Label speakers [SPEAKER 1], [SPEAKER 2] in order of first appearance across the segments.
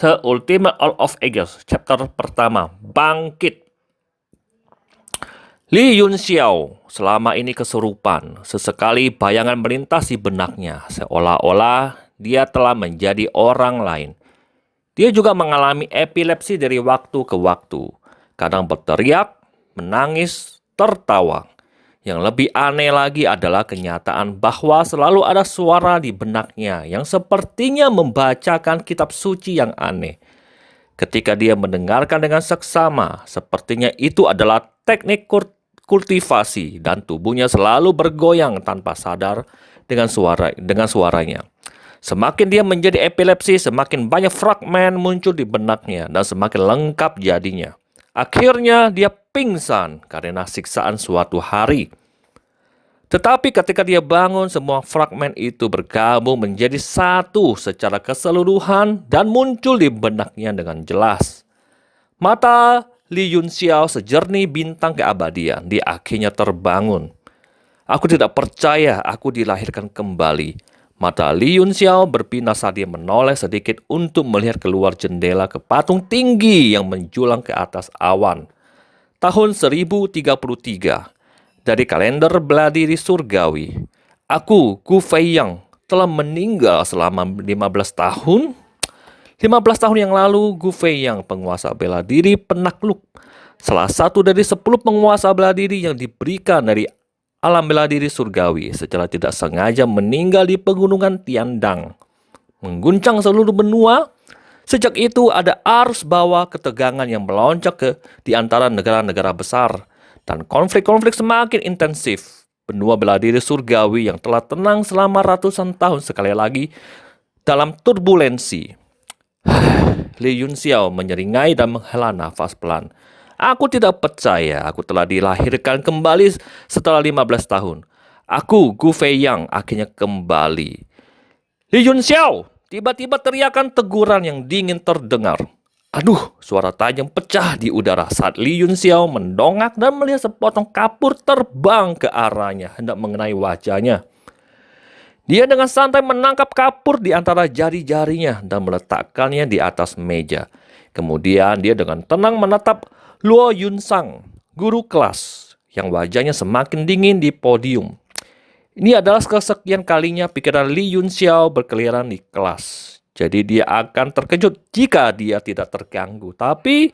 [SPEAKER 1] The Ultimate All of Ages, chapter pertama, Bangkit. Li Yunxiao selama ini kesurupan. Sesekali bayangan melintas di benaknya, seolah-olah dia telah menjadi orang lain. Dia juga mengalami epilepsi dari waktu ke waktu. Kadang berteriak, menangis, tertawa. Yang lebih aneh lagi adalah kenyataan bahwa selalu ada suara di benaknya yang sepertinya membacakan kitab suci yang aneh. Ketika dia mendengarkan dengan seksama, sepertinya itu adalah teknik kultivasi dan tubuhnya selalu bergoyang tanpa sadar dengan suaranya. Semakin dia menjadi epilepsi, semakin banyak fragmen muncul di benaknya dan semakin lengkap jadinya. Akhirnya dia pingsan karena siksaan suatu hari. Tetapi ketika dia bangun, semua fragmen itu bergabung menjadi satu secara keseluruhan dan muncul di benaknya dengan jelas. Mata Li Yunxiao sejernih bintang keabadian. Dia akhirnya terbangun. Aku tidak percaya aku dilahirkan kembali. Mata Li Yunxiao berpindah saat dia menoleh sedikit untuk melihat keluar jendela ke patung tinggi yang menjulang ke atas awan. Tahun 1033, dari kalender bela diri surgawi. Aku, Gu Feiyang, telah meninggal selama 15 tahun. 15 tahun yang lalu, Gu Feiyang, penguasa bela diri penakluk. Salah satu dari 10 penguasa bela diri yang diberikan dari alam bela diri surgawi, secara tidak sengaja meninggal di pegunungan Tiandang, mengguncang seluruh benua. Sejak itu ada arus bawah ketegangan yang melonjak di antara negara-negara besar, dan konflik-konflik semakin intensif. Benua bela diri surgawi yang telah tenang selama ratusan tahun sekali lagi dalam turbulensi. Li Yunxiao menyeringai dan menghela nafas pelan. Aku tidak percaya aku telah dilahirkan kembali setelah 15 tahun. Aku, Gu Feiyang, akhirnya kembali. Li Yunxiao! Tiba-tiba teriakan teguran yang dingin terdengar. Aduh, suara tajam pecah di udara saat Li Yunxiao mendongak dan melihat sepotong kapur terbang ke arahnya, hendak mengenai wajahnya. Dia dengan santai menangkap kapur di antara jari-jarinya dan meletakkannya di atas meja. Kemudian dia dengan tenang menatap Luo Yunsang, guru kelas, yang wajahnya semakin dingin di podium. Ini adalah kesekian kalinya pikiran Li Yunxiao berkeliaran di kelas. Jadi dia akan terkejut jika dia tidak terganggu. Tapi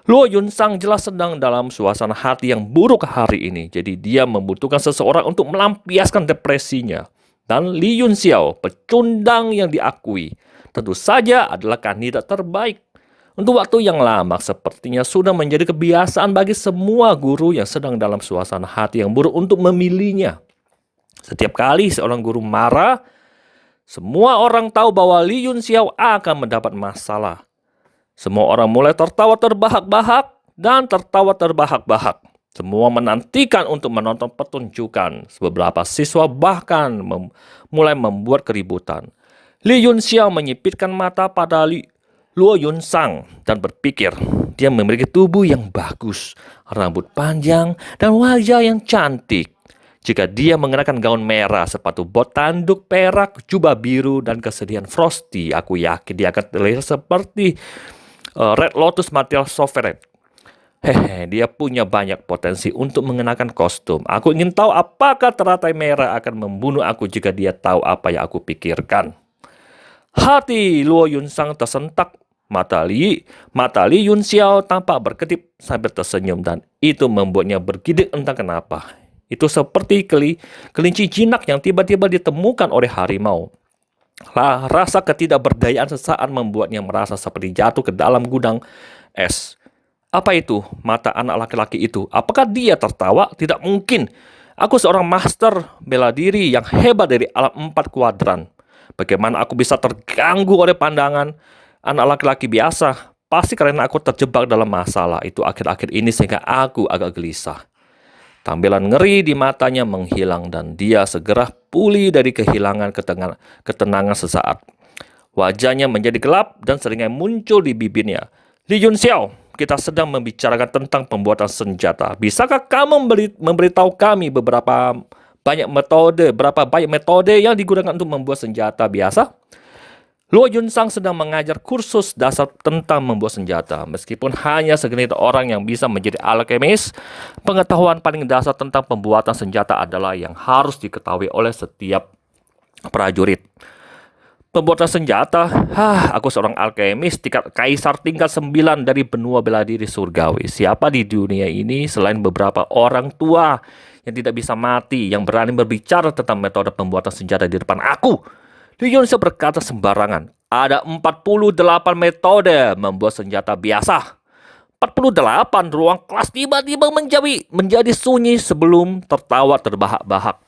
[SPEAKER 1] Luo Yunsang jelas sedang dalam suasana hati yang buruk hari ini. Jadi dia membutuhkan seseorang untuk melampiaskan depresinya. Dan Li Yunxiao, pecundang yang diakui, tentu saja adalah kandidat terbaik. Untuk waktu yang lama, sepertinya sudah menjadi kebiasaan bagi semua guru yang sedang dalam suasana hati yang buruk untuk memilihnya. Setiap kali seorang guru marah, semua orang tahu bahwa Li Yunxiao akan mendapat masalah. Semua orang mulai tertawa terbahak-bahak dan tertawa terbahak-bahak. Semua menantikan untuk menonton pertunjukan. Beberapa siswa bahkan mulai membuat keributan. Li Yunxiao menyipitkan mata pada Luo Yunsang dan berpikir, dia memiliki tubuh yang bagus, rambut panjang, dan wajah yang cantik. Jika dia mengenakan gaun merah, sepatu bot tanduk perak, jubah biru, dan kesedihan frosty, aku yakin dia akan terlihat seperti Red Lotus Material Sovereign. Dia punya banyak potensi untuk mengenakan kostum. Aku ingin tahu apakah teratai merah akan membunuh aku jika dia tahu apa yang aku pikirkan. Hati Luo Yunsang tersentak. Mata Li Yunxiao tampak berkedip sambil tersenyum dan itu membuatnya bergidik entah kenapa. Itu seperti kelinci jinak yang tiba-tiba ditemukan oleh harimau. Rasa ketidakberdayaan sesaat membuatnya merasa seperti jatuh ke dalam gudang es. Apa itu mata anak laki-laki itu? Apakah dia tertawa? Tidak mungkin. Aku seorang master bela diri yang hebat dari alam 4 kuadran. Bagaimana aku bisa terganggu oleh pandangan anak laki-laki biasa? Pasti karena aku terjebak dalam masalah itu akhir-akhir ini sehingga aku agak gelisah. Tampilan ngeri di matanya menghilang dan dia segera pulih dari kehilangan ketenangan sesaat. Wajahnya menjadi gelap dan seringnya muncul di bibirnya. Li Yunxiao, kita sedang membicarakan tentang pembuatan senjata. Bisakah kamu memberitahu kami berapa banyak metode yang digunakan untuk membuat senjata biasa? Luo Yunsang sedang mengajar kursus dasar tentang membuat senjata. Meskipun hanya segelintir orang yang bisa menjadi alkemis, pengetahuan paling dasar tentang pembuatan senjata adalah yang harus diketahui oleh setiap prajurit. Pembuatan senjata, aku seorang alkemis tingkat kaisar tingkat 9 dari benua bela diri surgawi. Siapa di dunia ini selain beberapa orang tua yang tidak bisa mati, yang berani berbicara tentang metode pembuatan senjata di depan aku? Li Yunxiao berkata sembarangan. Ada 48 metode membuat senjata biasa. 48, ruang kelas tiba-tiba menjadi sunyi sebelum tertawa terbahak-bahak.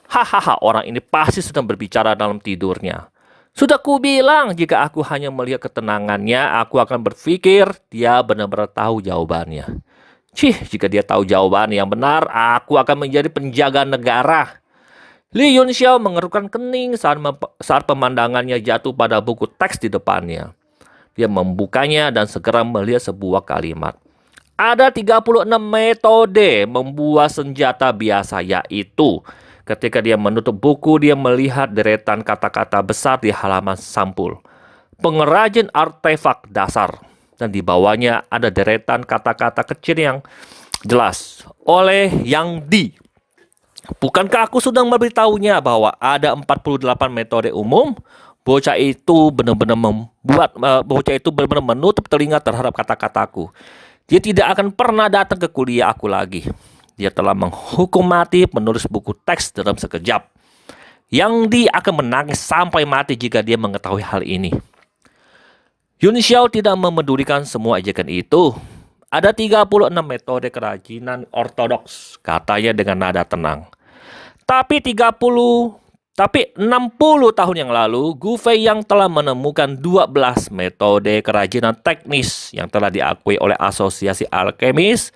[SPEAKER 1] Hahaha, orang ini pasti sedang berbicara dalam tidurnya. Sudah kubilang, jika aku hanya melihat ketenangannya, aku akan berpikir dia benar-benar tahu jawabannya. Jika dia tahu jawaban yang benar, aku akan menjadi penjaga negara. Li Yunxiao mengerutkan kening saat pemandangannya jatuh pada buku teks di depannya. Dia membukanya dan segera melihat sebuah kalimat. Ada 36 metode membuat senjata biasa, yaitu ketika dia menutup buku, dia melihat deretan kata-kata besar di halaman sampul. Pengrajin artefak dasar. Dan di bawahnya ada deretan kata-kata kecil yang jelas. Oleh Yang Di. Bukankah aku sudah memberitahunya bahwa ada 48 metode umum? Bocah itu benar-benar menutup telinga terhadap kata-kataku. Dia tidak akan pernah datang ke kuliah aku lagi. Dia telah menghukum mati penulis buku teks dalam sekejap. Yang Di akan menangis sampai mati jika dia mengetahui hal ini. Yunxiao tidak memedulikan semua ejekan itu. Ada 36 metode kerajinan ortodoks, katanya dengan nada tenang. Tapi 60 tahun yang lalu, Gu Feiyang telah menemukan 12 metode kerajinan teknis yang telah diakui oleh Asosiasi Alkemis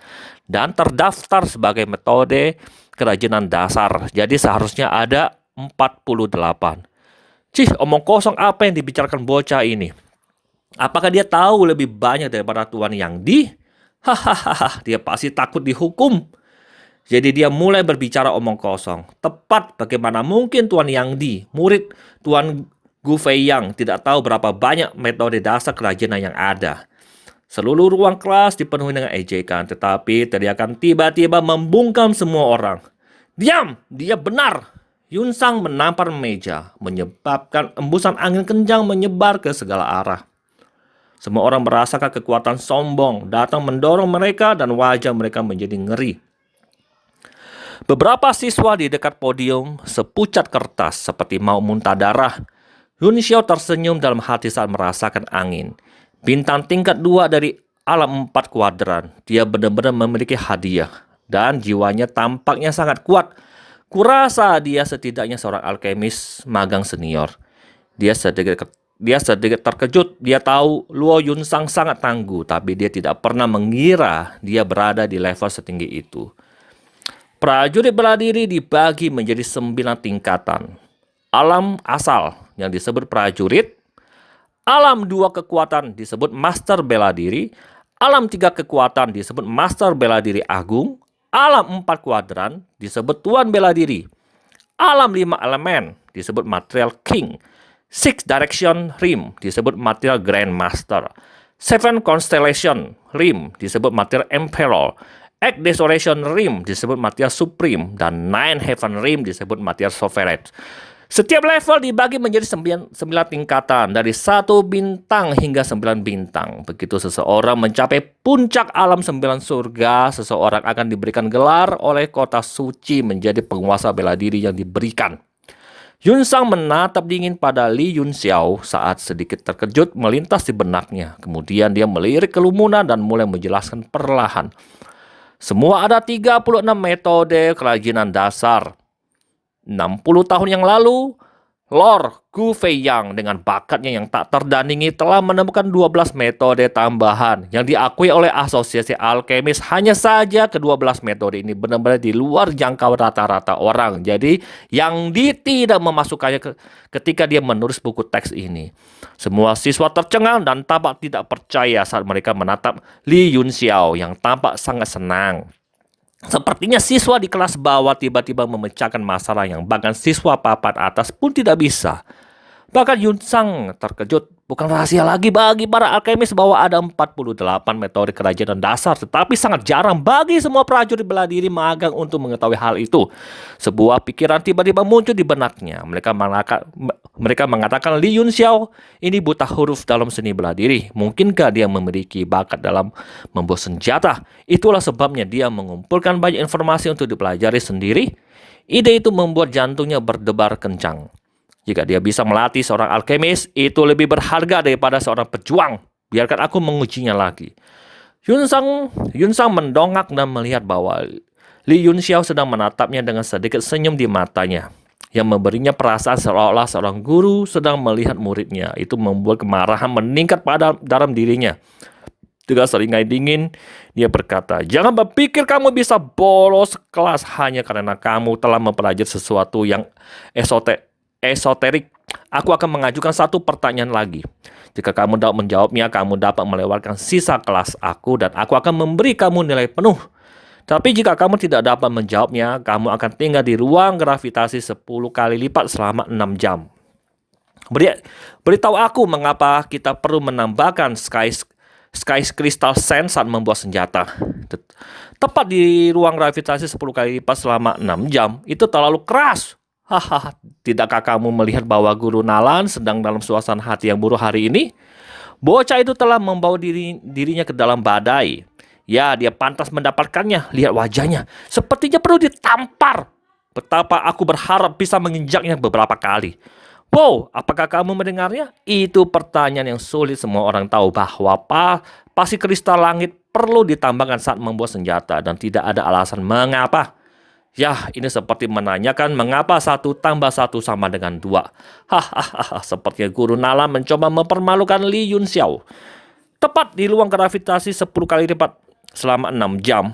[SPEAKER 1] dan terdaftar sebagai metode kerajinan dasar. Jadi seharusnya ada 48. Omong kosong apa yang dibicarakan bocah ini? Apakah dia tahu lebih banyak daripada Tuan Yang Di? Hahaha, dia pasti takut dihukum. Jadi dia mulai berbicara omong kosong. Tepat bagaimana mungkin Tuan Yang Di, murid Tuan Gu Feiyang, tidak tahu berapa banyak metode dasar kerajinan yang ada. Seluruh ruang kelas dipenuhi dengan ejekan, tetapi teriakan tiba-tiba membungkam semua orang. Diam, dia benar. Yunsang menampar meja, menyebabkan embusan angin kencang menyebar ke segala arah. Semua orang merasakan kekuatan sombong datang mendorong mereka dan wajah mereka menjadi ngeri. Beberapa siswa di dekat podium sepucat kertas seperti mau muntah darah. Yunxiao tersenyum dalam hati saat merasakan angin. Bintang tingkat 2 dari alam 4 kuadran. Dia benar-benar memiliki hadiah. Dan jiwanya tampaknya sangat kuat. Kurasa dia setidaknya seorang alkemis magang senior. Dia sedikit terkejut. Dia tahu Luo Yunsang sangat tangguh. Tapi dia tidak pernah mengira dia berada di level setinggi itu. Prajurit bela diri dibagi menjadi 9 tingkatan. Alam asal yang disebut prajurit. Alam 2 kekuatan disebut master bela diri. Alam 3 kekuatan disebut master bela diri agung. Alam 4 kuadran disebut tuan bela diri. Alam 5 elemen disebut material king. 6 direction rim disebut material grandmaster. 7 constellation rim disebut material emperor. 8 Desolation Rim disebut material Supreme dan 9 Heaven Rim disebut material Sovereign. Setiap level dibagi menjadi 9 tingkatan dari 1 bintang hingga 9 bintang. Begitu seseorang mencapai puncak alam 9 surga, seseorang akan diberikan gelar oleh kota suci menjadi penguasa bela diri yang diberikan. Yunsang menatap dingin pada Li Yunxiao saat sedikit terkejut melintas di benaknya. Kemudian dia melirik kerumunan dan mulai menjelaskan perlahan. Semua ada 36 metode kerajinan dasar. 60 tahun yang lalu, Lord Gu Feiyang dengan bakatnya yang tak terdandingi telah menemukan 12 metode tambahan yang diakui oleh Asosiasi Alkemis. Hanya saja ke-12 metode ini benar-benar di luar jangkau rata-rata orang. Jadi Yang Di tidak memasukkannya ketika dia menulis buku teks ini. Semua siswa tercengang dan tampak tidak percaya saat mereka menatap Li Yunxiao yang tampak sangat senang. Sepertinya siswa di kelas bawah tiba-tiba memecahkan masalah yang bahkan siswa papan atas pun tidak bisa. Bahkan Yun Sang terkejut. Bukan rahasia lagi bagi para alkemis bahwa ada 48 metode kerajaan dasar, tetapi sangat jarang bagi semua prajurit bela diri magang untuk mengetahui hal itu. Sebuah pikiran tiba-tiba muncul di benaknya. Mereka mengatakan Li Yunxiao ini buta huruf dalam seni bela diri. Mungkinkah dia memiliki bakat dalam membuat senjata? Itulah sebabnya dia mengumpulkan banyak informasi untuk dipelajari sendiri. Ide itu membuat jantungnya berdebar kencang. Jika dia bisa melatih seorang alkemis, itu lebih berharga daripada seorang pejuang. Biarkan aku mengujinya lagi. Yun Sang mendongak dan melihat bahwa Li Yunxiao sedang menatapnya dengan sedikit senyum di matanya, yang memberinya perasaan seolah-olah seorang guru sedang melihat muridnya. Itu membuat kemarahan meningkat pada dalam dirinya. Dengan seringai dingin, dia berkata, "Jangan berpikir kamu bisa bolos kelas hanya karena kamu telah mempelajari sesuatu yang esoterik. Aku akan mengajukan satu pertanyaan lagi. Jika kamu dapat menjawabnya, kamu dapat melewatkan sisa kelas aku dan aku akan memberi kamu nilai penuh. Tapi jika kamu tidak dapat menjawabnya, kamu akan tinggal di ruang gravitasi 10 kali lipat selama 6 jam. Beritahu aku mengapa kita perlu menambahkan Sky Crystal Sand saat membuat senjata. Tepat di ruang gravitasi 10 kali lipat selama 6 jam, itu terlalu keras. Hahaha, tidakkah kamu melihat bahwa Guru Nalan sedang dalam suasana hati yang buruk hari ini? Bocah itu telah membawa dirinya ke dalam badai. Ya, dia pantas mendapatkannya. Lihat wajahnya, sepertinya perlu ditampar. Betapa aku berharap bisa menginjaknya beberapa kali. Wow, apakah kamu mendengarnya? Itu pertanyaan yang sulit. Semua orang tahu bahwa pasti kristal langit perlu ditambahkan saat membuat senjata dan tidak ada alasan mengapa. Ya, ini seperti menanyakan mengapa 1 tambah 1 sama dengan 2. Hahaha, sepertinya Guru Nala mencoba mempermalukan Li Yunxiao. Tepat di ruang gravitasi 10 kali lipat selama 6 jam,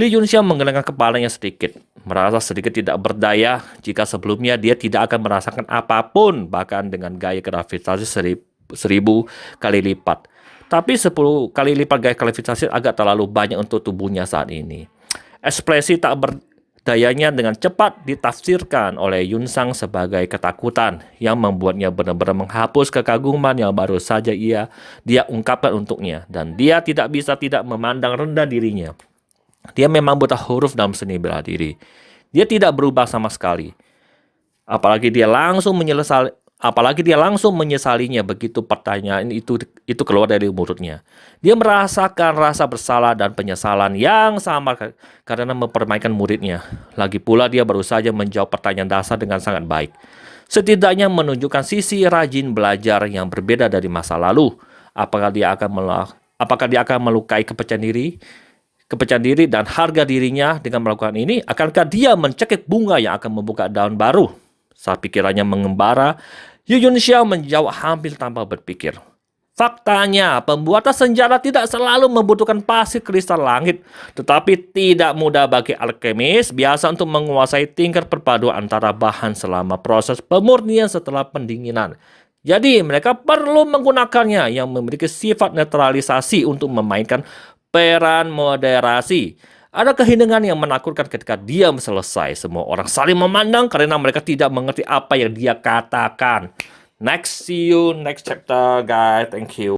[SPEAKER 1] Li Yunxiao menggelengkan kepalanya sedikit. Merasa sedikit tidak berdaya jika sebelumnya dia tidak akan merasakan apapun, bahkan dengan gaya gravitasi 1000 kali lipat. Tapi 10 kali lipat gaya gravitasi agak terlalu banyak untuk tubuhnya saat ini. Ekspresi tak berdayanya dengan cepat ditafsirkan oleh Yun Sang sebagai ketakutan yang membuatnya benar-benar menghapus kekaguman yang baru saja dia ungkapkan untuknya, dan dia tidak bisa tidak memandang rendah dirinya. Dia memang buta huruf dalam seni bela diri. Dia tidak berubah sama sekali. Apalagi dia langsung menyesalinya begitu pertanyaan itu keluar dari mulutnya. Dia merasakan rasa bersalah dan penyesalan yang sama karena mempermainkan muridnya. Lagi pula dia baru saja menjawab pertanyaan dasar dengan sangat baik. Setidaknya menunjukkan sisi rajin belajar yang berbeda dari masa lalu. Apakah dia akan melukai kepercayaan diri dan harga dirinya dengan melakukan ini? Akankah dia mencekik bunga yang akan membuka daun baru? Saat pikirannya mengembara, Yu Yunxiao menjawab hampir tanpa berpikir. Faktanya, pembuatan senjata tidak selalu membutuhkan pasir kristal langit, tetapi tidak mudah bagi alkemis biasa untuk menguasai tingkat perpaduan antara bahan selama proses pemurnian setelah pendinginan. Jadi, mereka perlu menggunakannya yang memiliki sifat netralisasi untuk memainkan peran moderasi. Ada keheningan yang menakutkan ketika diam selesai. Semua orang saling memandang karena mereka tidak mengerti apa yang dia katakan. Next, see you next chapter, guys. Thank you.